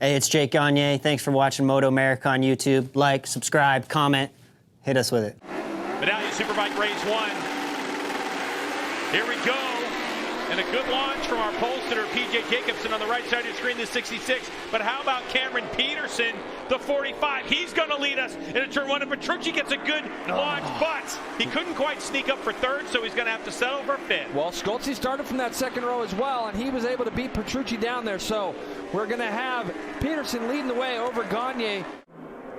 Hey, it's Jake Gagne. Thanks for watching MotoAmerica on YouTube. Like, subscribe, comment, hit us with it. Medallia Superbike Race 1. Here we go. And a good launch from our pole sitter, P.J. Jacobsen, on the right side of your screen, the 66. But how about Cameron Peterson, the 45? He's going to lead us into turn 1. And Petrucci gets a good launch, but he couldn't quite sneak up for third, so he's going to have to settle for fifth. Well, Scholze started from that second row as well, and he was able to beat Petrucci down there. So we're going to have Peterson leading the way over Gagne.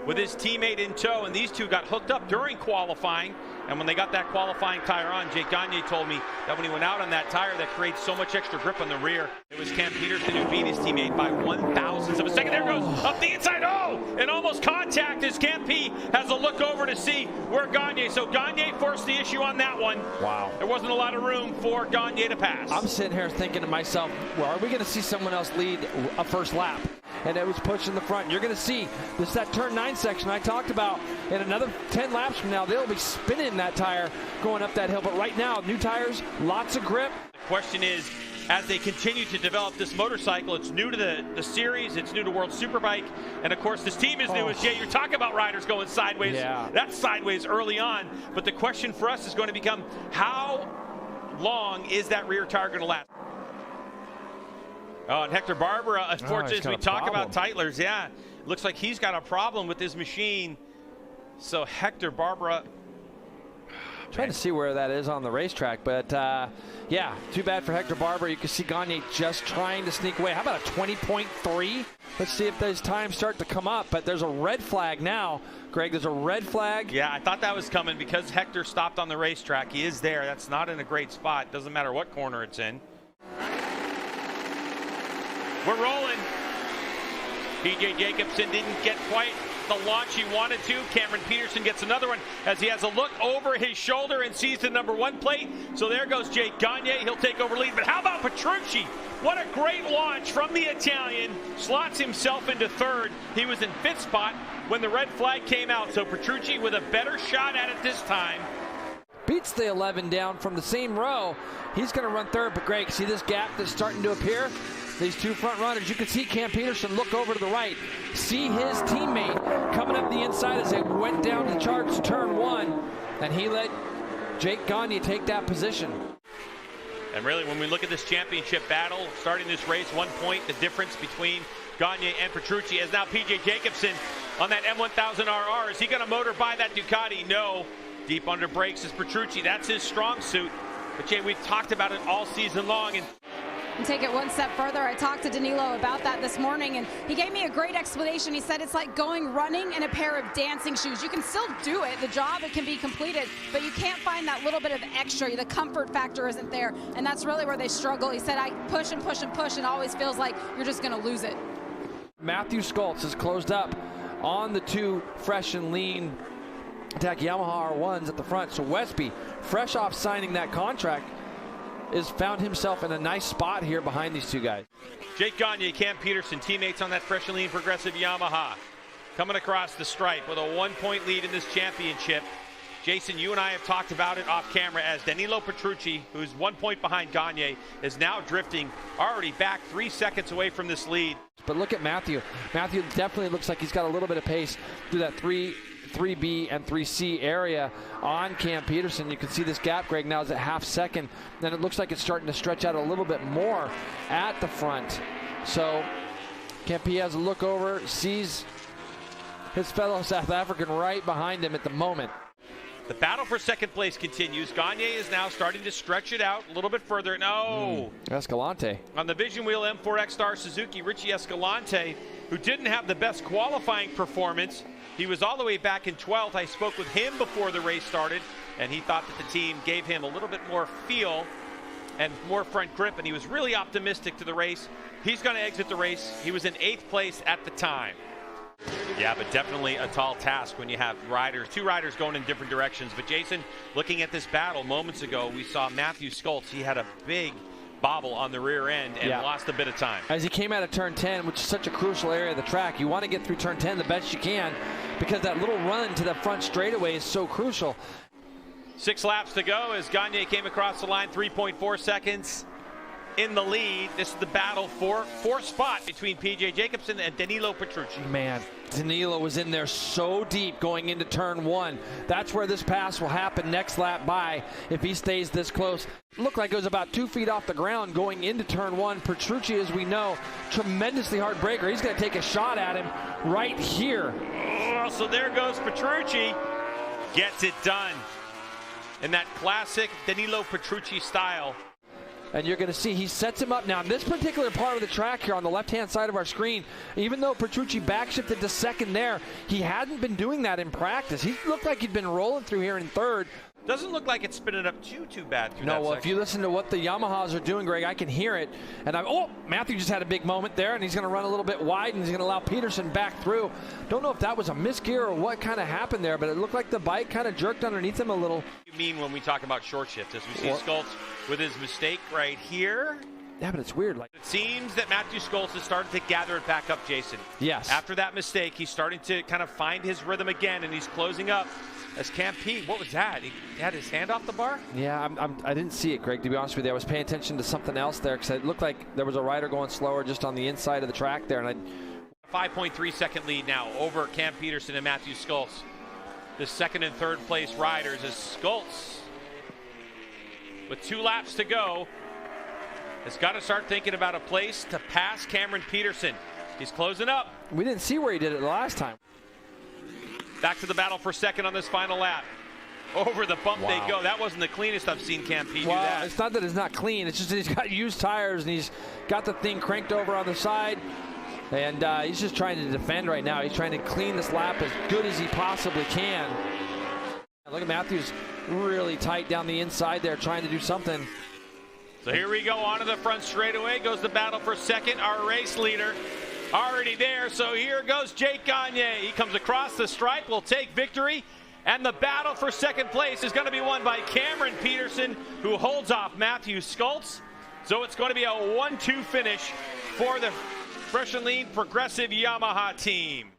With his teammate in tow, and these two got hooked up during qualifying. And when they got that qualifying tire on, Jake Gagne told me that when he went out on that tire, that creates so much extra grip on the rear. It was Cam Peterson who beat his teammate by 1/1000th of a second. There goes up the inside. Oh, and almost contact as Cam P has a look over to see where Gagne. So Gagne forced the issue on that one. Wow. There wasn't a lot of room for Gagne to pass. I'm sitting here thinking to myself, well, are we going to see someone else lead a first lap? And it was pushed in the front. You're going to see this, that turn 9 section I talked about. In another 10 laps from now, they'll be spinning that tire going up that hill. But right now, new tires, lots of grip. The question is, as they continue to develop this motorcycle, it's new to the series, it's new to World Superbike, and of course this team is new. As Jay, you're talking about riders going sideways. Yeah. That's sideways early on. But the question for us is going to become, how long is that rear tire going to last? Oh, and Hector Barbera, unfortunately, as we talk about Tytlers, yeah, looks like he's got a problem with his machine. So Hector Barbera, trying to see where that is on the racetrack, but yeah, too bad for Hector Barbera. You can see Gagne just trying to sneak away. How about a 20.3? Let's see if those times start to come up, but there's a red flag now. Greg, there's a red flag. Yeah, I thought that was coming because Hector stopped on the racetrack. He is there. That's not in a great spot. Doesn't matter what corner it's in. We're rolling. P.J. Jacobsen didn't get quite the launch he wanted to. Cameron Peterson gets another one as he has a look over his shoulder and sees the number 1 plate. So there goes Jake Gagne. He'll take over lead. But how about Petrucci? What a great launch from the Italian. Slots himself into third. He was in 5th spot when the red flag came out. So Petrucci with a better shot at it this time. Beats the 11 down from the same row. He's going to run third. But Greg, see this gap that's starting to appear? These two front runners, you can see Cam Peterson look over to the right, see his teammate coming up the inside as they went down the charts turn 1, and he let Jake Gagne take that position. And really, when we look at this championship battle, starting this race, 1 point, the difference between Gagne and Petrucci is now P.J. Jacobsen on that M1000RR. Is he going to motor by that Ducati? No. Deep under brakes is Petrucci. That's his strong suit. But Jay, we've talked about it all season long. And take it one step further, I talked to Danilo about that this morning, and he gave me a great explanation. He said it's like running in a pair of dancing shoes. You can still do it, the job, it can be completed, but you can't find that little bit of extra. The comfort factor isn't there, and that's really where they struggle. He said, I push and push and push, and always feels like you're just going to lose it. Matthew Scholze has closed up on the two fresh and lean Yamaha R1s at the front. So Westby, fresh off signing that contract, has found himself in a nice spot here behind these two guys. Jake Gagne, Cam Peterson, teammates on that fresh and lean progressive Yamaha, coming across the stripe with a 1 point lead in this championship. Jason, you and I have talked about it off camera as Danilo Petrucci, who's 1 point behind Gagne, is now drifting, already back 3 seconds away from this lead. But look at Matthew. Matthew definitely looks like he's got a little bit of pace through that 3B and 3C area on Cam Peterson. You can see this gap, Greg, now is at half second. Then it looks like it's starting to stretch out a little bit more at the front. So Cam P has a look over, sees his fellow South African right behind him at the moment. The battle for second place continues. Gagne is now starting to stretch it out a little bit further. No. Escalante. On the Vision Wheel M4X Star Suzuki, Richie Escalante, who didn't have the best qualifying performance. He was all the way back in 12th. I spoke with him before the race started, and he thought that the team gave him a little bit more feel and more front grip, and he was really optimistic to the race. He's going to exit the race. He was in 8th place at the time. Yeah, but definitely a tall task when you have two riders going in different directions. But Jason, looking at this battle moments ago, we saw Matthew Scholze. He had a big bobble on the rear end and lost a bit of time. As he came out of turn 10, which is such a crucial area of the track, you want to get through turn 10 the best you can because that little run to the front straightaway is so crucial. 6 laps to go as Gagne came across the line, 3.4 seconds. in the lead. This is the battle for fourth spot between P.J. Jacobsen and Danilo Petrucci. Man, Danilo was in there so deep going into turn 1. That's where this pass will happen next lap by if he stays this close. Looked like it was about 2 feet off the ground going into turn 1. Petrucci, as we know, tremendously hard breaker. He's going to take a shot at him right here. Oh, so there goes Petrucci. Gets it done in that classic Danilo Petrucci style. And you're going to see he sets him up now. In this particular part of the track here on the left-hand side of our screen, even though Petrucci backshifted to second there, he hadn't been doing that in practice. He looked like he'd been rolling through here in third. Doesn't look like it's spinning up too bad through No, that well, section. if you listen to what the Yamahas are doing, Greg, I can hear it. And Matthew just had a big moment there, and he's going to run a little bit wide, and he's going to allow Peterson back through. Don't know if that was a misgear or what kind of happened there, but it looked like the bike kind of jerked underneath him a little. What do you mean when we talk about short shift? As we see Schultz with his mistake right here. Yeah, but it's weird. Like, It seems that Matthew Schultz has started to gather it back up, Jason. yes. After that mistake, he's starting to kind of find his rhythm again, and he's closing up. As Campy, what was that? He had his hand off the bar? Yeah, I didn't see it, Greg, to be honest with you. I was paying attention to something else there because it looked like there was a rider going slower just on the inside of the track there. And 5.3 second lead now over Cam Peterson and Matthew Schultz. The second and third place riders as Schultz, with 2 laps to go, has got to start thinking about a place to pass Cameron Peterson. He's closing up. we didn't see where he did it the last time. Back to the battle for second on this final lap. Over the bump they go. That wasn't the cleanest I've seen Campy do that. It's not that it's not clean. It's just that he's got used tires and he's got the thing cranked over on the side. And he's just trying to defend right now. He's trying to clean this lap as good as he possibly can. Look at Matthews really tight down the inside there trying to do something. So here we go, onto the front straightaway. Goes the battle for second. Our race leader already there. So here goes Jake Gagne. He comes across the stripe, will take victory. And the battle for second place is going to be won by Cameron Peterson, who holds off Matthew Schultz. So it's going to be a 1-2 finish for the fresh and lean Progressive Yamaha team.